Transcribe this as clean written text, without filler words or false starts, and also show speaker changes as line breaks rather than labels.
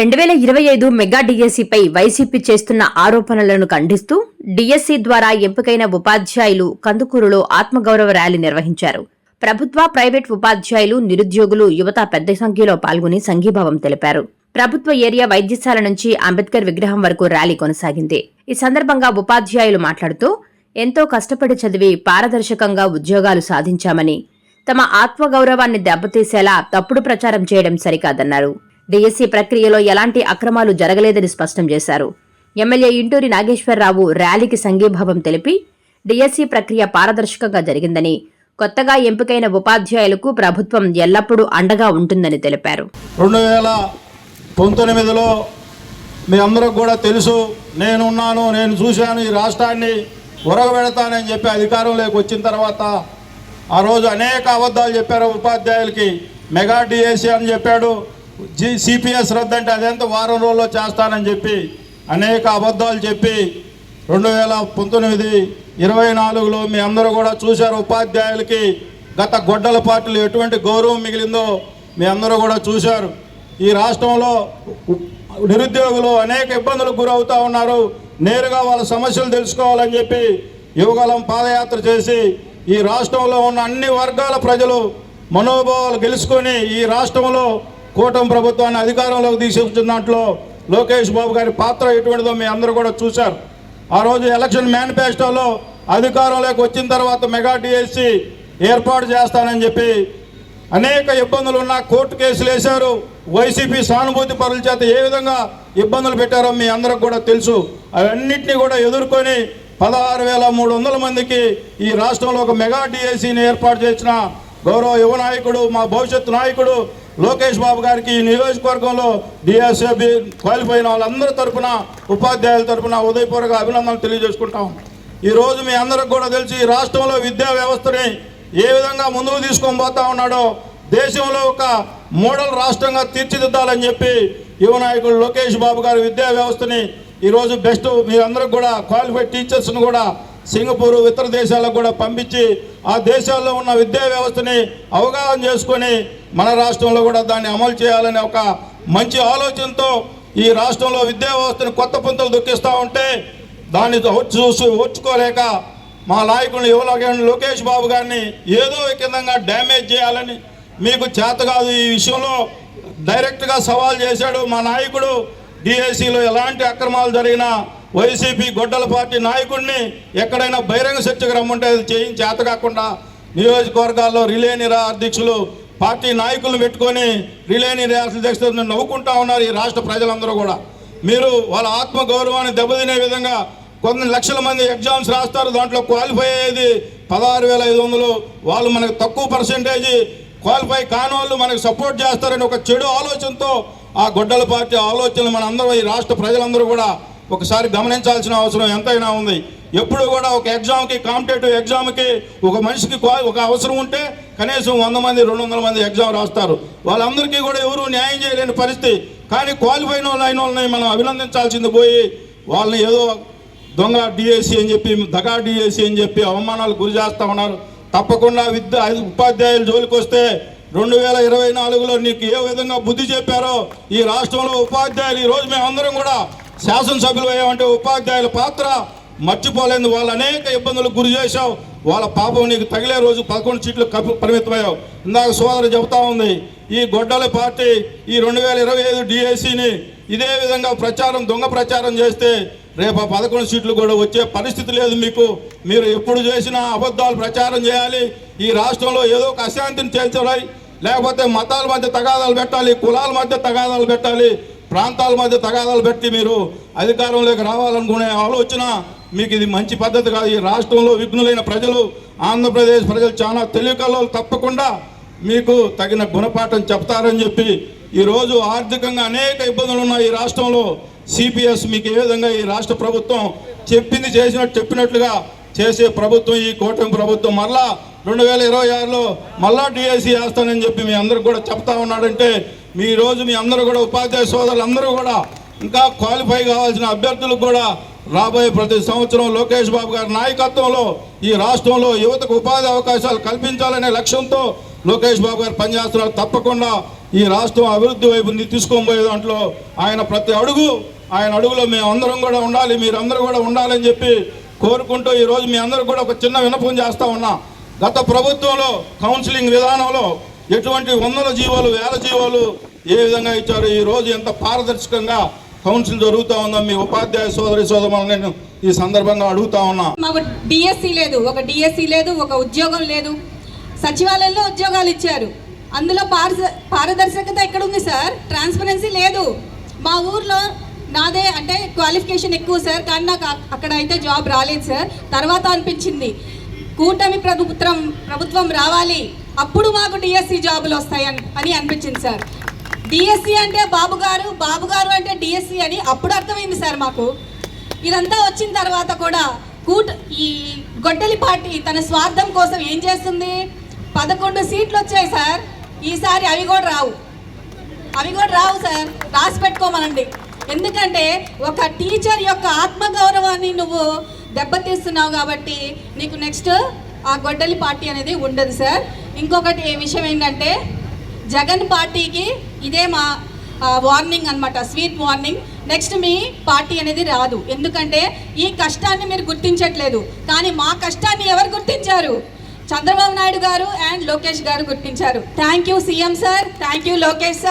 2025 mega డిఎస్సిపై YCP చేస్తున్న ఆరోపణలను ఖండిస్తూ డిఎస్సి ద్వారా ఎంపికైన ఉపాధ్యాయులు కందుకూరులో ఆత్మగౌరవ ర్యాలీ నిర్వహించారు. ప్రభుత్వ, ప్రైవేట్ ఉపాధ్యాయులు, నిరుద్యోగులు, యువత పెద్ద సంఖ్యలో పాల్గొని సంఘీభావం తెలిపారు. ప్రభుత్వ ఏరియా వైద్యశాల నుంచి అంబేద్కర్ విగ్రహం వరకు ర్యాలీ కొనసాగింది. ఈ సందర్భంగా ఉపాధ్యాయులు మాట్లాడుతూ ఎంతో కష్టపడి చదివి పారదర్శకంగా ఉద్యోగాలు సాధించామని, తమ ఆత్మగౌరవాన్ని దెబ్బతీసేలా తప్పుడు ప్రచారం చేయడం సరికాదన్నారు. డిఎస్సి ప్రక్రియలో ఎలాంటి అక్రమాలు జరగలేదని స్పష్టం చేశారు. ఎమ్మెల్యే ఇంటూరి నాగేశ్వరరావు ర్యాలీకి సంఘీభావం తెలిపి డిఎస్సి ప్రక్రియ పారదర్శకంగా జరిగిందని, కొత్తగా ఎంపికైన ఉపాధ్యాయులకు ప్రభుత్వం ఎల్లప్పుడూ అండగా ఉంటుందని తెలిపారు.
2019లో మీ అందరికి కూడా తెలుసు, నేనున్నాను, నేను చూశాను, ఈ రాష్ట్రాన్ని ఉరగబెడతానని చెప్పి అధికారంలోకి వచ్చిన తర్వాత ఆ రోజు అనేక అబద్ధాలు చెప్పారు. ఉపాధ్యాయులకి మెగా డిఎస్సి అని చెప్పాడు, సిపిఎస్ రద్దంటే అదెంత వారం రోజుల్లో చేస్తానని చెప్పి అనేక అబద్ధాలు చెప్పి 2019-24లో మీ అందరూ కూడా చూశారు. ఉపాధ్యాయులకి గత గొడ్డల పార్టీలు ఎటువంటి గౌరవం మిగిలిందో మీ అందరూ కూడా చూశారు. ఈ రాష్ట్రంలో నిరుద్యోగులు అనేక ఇబ్బందులకు గురవుతూ ఉన్నారు. నేరుగా వాళ్ళ సమస్యలు తెలుసుకోవాలని చెప్పి యువగలం పాదయాత్ర చేసి ఈ రాష్ట్రంలో ఉన్న అన్ని వర్గాల ప్రజలు మనోభావాలు గెలుచుకొని ఈ రాష్ట్రంలో కూటమి ప్రభుత్వాన్ని అధికారంలోకి తీసుకొచ్చిన దాంట్లో లోకేష్ బాబు గారి పాత్ర ఎటువంటిదో మీ అందరూ కూడా చూశారు. ఆ రోజు ఎలక్షన్ మేనిఫెస్టోలో అధికారంలోకి వచ్చిన తర్వాత మెగా డిఎస్సి ఏర్పాటు చేస్తానని చెప్పి అనేక ఇబ్బందులు ఉన్న కోర్టు కేసులు వేశారు. వైసీపీ సానుభూతి పరుల చేత ఏ విధంగా ఇబ్బందులు పెట్టారో మీ అందరికి కూడా తెలుసు. అవన్నింటినీ కూడా ఎదుర్కొని 16,300 మందికి ఈ రాష్ట్రంలో ఒక మెగా డిఎస్సిని ఏర్పాటు చేసిన గౌరవ యువ నాయకుడు, మా భవిష్యత్తు నాయకుడు లోకేష్ బాబు గారికి ఈ నియోజకవర్గంలో డిఎస్సి క్వాలిఫై అయిన వాళ్ళందరి తరఫున, ఉపాధ్యాయుల తరఫున ఉదయపూర్వక అభినందనలు తెలియజేసుకుంటాం. ఈరోజు మీ అందరికి కూడా తెలిసి ఈ రాష్ట్రంలో విద్యా వ్యవస్థని ఏ విధంగా ముందుకు తీసుకొని పోతా ఉన్నాడో, దేశంలో ఒక మోడల్ రాష్ట్రంగా తీర్చిదిద్దాలని చెప్పి యువ నాయకుడు లోకేష్ బాబు గారు విద్యా వ్యవస్థని ఈరోజు బెస్ట్ మీ అందరికి కూడా క్వాలిఫైడ్ టీచర్స్ని కూడా సింగపూర్, ఇతర విదేశాలకు కూడా పంపించి ఆ దేశాల్లో ఉన్న విద్యా వ్యవస్థని అవగాహన చేసుకొని మన రాష్ట్రంలో కూడా దాన్ని అమలు చేయాలనే ఒక మంచి ఆలోచనతో ఈ రాష్ట్రంలో విద్యా వ్యవస్థని కొత్త పుంతలు దొక్కిస్తూ ఉంటే దాన్ని ఓర్చుకోలేక మా నాయకులు యువలాగండి లోకేష్ బాబు గారిని ఏదో విధంగా డ్యామేజ్ చేయాలని మీకు చేత కాదు. ఈ విషయంలో డైరెక్ట్గా సవాల్ చేశాడు మా నాయకుడు. డిఎస్సిలో ఎలాంటి అక్రమాలు జరిగినా వైసీపీ గొడ్డల పార్టీ నాయకుడిని ఎక్కడైనా బహిరంగ చర్చకు రమ్మంటే అది చేత కాకుండా నియోజకవర్గాల్లో రిలే నిరాధ్యక్షులు పార్టీ నాయకులను పెట్టుకొని రిలే నిరాధ్యక్షులను నవ్వుకుంటా ఉన్నారు ఈ రాష్ట్ర ప్రజలందరూ కూడా. మీరు వాళ్ళ ఆత్మగౌరవాన్ని దెబ్బతినే విధంగా కొన్ని లక్షల మంది ఎగ్జామ్స్ రాస్తారు, దాంట్లో క్వాలిఫై అయ్యేది 16,500. వాళ్ళు మనకు తక్కువ పర్సెంటేజీ, క్వాలిఫై కాని వాళ్ళు మనకు సపోర్ట్ చేస్తారని ఒక చెడు ఆలోచనతో ఆ గొడ్డల పార్టీ ఆలోచనలు మన అందరూ ఈ రాష్ట్ర ప్రజలందరూ కూడా ఒకసారి గమనించాల్సిన అవసరం ఎంతైనా ఉంది. ఎప్పుడు కూడా ఒక ఎగ్జామ్కి, కాంపిటేటివ్ ఎగ్జామ్కి ఒక మనిషికి ఒక అవసరం ఉంటే కనీసం 100 మంది 200 మంది ఎగ్జామ్ రాస్తారు. వాళ్ళందరికీ కూడా ఎవరు న్యాయం చేయలేని పరిస్థితి. కానీ క్వాలిఫై అయిన వాళ్ళని మనం అభినందించాల్సింది పోయి వాళ్ళని ఏదో దొంగ డిఎస్సి అని చెప్పి, దగా డిఎస్సి అని చెప్పి అవమానాలు గురి చేస్తూ ఉన్నారు. తప్పకుండా ఉపాధ్యాయుల జోలికి వస్తే 2024లో నీకు ఏ విధంగా బుద్ధి చెప్పారో ఈ రాష్ట్రంలో ఉపాధ్యాయులు ఈరోజు మేమందరం కూడా శాసనసభ్యులు అయ్యామంటే ఉపాధ్యాయుల పాత్ర మర్చిపోలేదు. వాళ్ళు అనేక ఇబ్బందులకు గురి చేశావు. వాళ్ళ పాపం నీకు తగిలే రోజు 11 సీట్లు పరిమితమయ్యావు. ఇందాక సోదరు చెబుతా ఉంది, ఈ గొడ్డల పార్టీ ఈ 2025 డిఎస్సిని ఇదే విధంగా దొంగ ప్రచారం చేస్తే రేపు 11 సీట్లు కూడా వచ్చే పరిస్థితి లేదు మీకు. మీరు ఎప్పుడు చేసినా అబద్ధాలు ప్రచారం చేయాలి. ఈ రాష్ట్రంలో ఏదో ఒక అశాంతిని చేర్చాలి, లేకపోతే మతాల మధ్య తగాదాలు పెట్టాలి, కులాల మధ్య తగాదాలు పెట్టాలి, ప్రాంతాల మధ్య తగాదాలు పెట్టి మీరు అధికారంలోకి రావాలనుకునే ఆలోచన మీకు ఇది మంచి పద్ధతి కాదు. ఈ రాష్ట్రంలో విఘ్నులైన ప్రజలు, ఆంధ్రప్రదేశ్ ప్రజలు చాలా తెలివికల్లో తప్పకుండా మీకు తగిన గుణపాఠం చెప్తారని చెప్పి ఈరోజు ఆర్థికంగా అనేక ఇబ్బందులు ఉన్నాయి ఈ రాష్ట్రంలో. సిపిఎస్ మీకు ఏ విధంగా ఈ రాష్ట్ర ప్రభుత్వం చెప్పింది చెప్పినట్లుగా చేసే ప్రభుత్వం ఈ కూటమి ప్రభుత్వం. మళ్ళా 2026లో మళ్ళా డిఎస్సి వేస్తానని చెప్పి మీ అందరికి కూడా చెప్తా ఉన్నాడంటే మీ రోజు మీ అందరూ కూడా ఉపాధ్యాయ సోదరులు అందరూ కూడా ఇంకా క్వాలిఫై కావాల్సిన అభ్యర్థులకు కూడా రాబోయే ప్రతి సంవత్సరం లోకేష్ బాబు గారి నాయకత్వంలో ఈ రాష్ట్రంలో యువతకు ఉపాధి అవకాశాలు కల్పించాలనే లక్ష్యంతో లోకేష్ బాబు గారు పనిచేస్తున్నారు. తప్పకుండా ఈ రాష్ట్రం అభివృద్ధి వైపు తీసుకొని పోయే దాంట్లో ఆయన ప్రతి అడుగులో మేమందరం కూడా ఉండాలి, మీరందరూ కూడా ఉండాలని చెప్పి కోరుకుంటూ ఈరోజు మీ అందరూ కూడా ఒక చిన్న విన్నపం చేస్తూ ఉన్నా. గత ప్రభుత్వంలో కౌన్సిలింగ్ విధానంలో ఎటువంటి వందల జీవోలు వేల జీవోలు ఏ విధంగా ఇచ్చారు, ఈరోజు ఎంత పారదర్శకంగా కౌన్సిల్ జరుగుతూ ఉందో మీ ఉపాధ్యాయ సోదరులను నేను ఈ సందర్భంగా అడుగుతా ఉన్నా.
మాకు డిఎస్సి లేదు, ఒక ఉద్యోగం లేదు. సచివాలయంలో ఉద్యోగాలు ఇచ్చారు, అందులో పారదర్శకత ఎక్కడ ఉంది సార్? ట్రాన్స్పరెన్సీ లేదు. మా ఊర్లో నాదే అంటే క్వాలిఫికేషన్ ఎక్కువ సార్, కానీ నాకు అక్కడ అయితే జాబ్ రాలేదు సార్. తర్వాత అనిపించింది కూటమి ప్రభుత్వం రావాలి, అప్పుడు మాకు డిఎస్సి జాబులు వస్తాయి అని అనిపించింది సార్. డిఎస్సి అంటే బాబు గారు అంటే డిఎస్సి అని అప్పుడు అర్థమైంది సార్ మాకు. ఇదంతా వచ్చిన తర్వాత కూడా ఈ గొడ్డలి పార్టీ తన స్వార్థం కోసం ఏం చేస్తుంది? 11 సీట్లు వచ్చాయి సార్. ఈసారి అవి కూడా రావు సార్, రాసి పెట్టుకోమనండి. ఎందుకంటే ఒక టీచర్ యొక్క ఆత్మగౌరవాన్ని నువ్వు దెబ్బతీస్తున్నావు కాబట్టి నీకు నెక్స్ట్ ఆ గొడ్డలి పార్టీ అనేది ఉండదు సార్. ఇంకొకటి విషయం ఏంటంటే జగన్ పార్టీకి ఇదే మా వార్నింగ్ అన్నమాట, స్వీట్ వార్నింగ్. నెక్స్ట్ మీ పార్టీ అనేది రాదు, ఎందుకంటే ఈ కష్టాన్ని మీరు గుర్తించట్లేదు. కానీ మా కష్టాన్ని ఎవరు గుర్తించారు? చంద్రబాబు నాయుడు గారు అండ్ లోకేష్ గారు గుర్తించారు. Thank you CM sir, thank you Lokesh sir.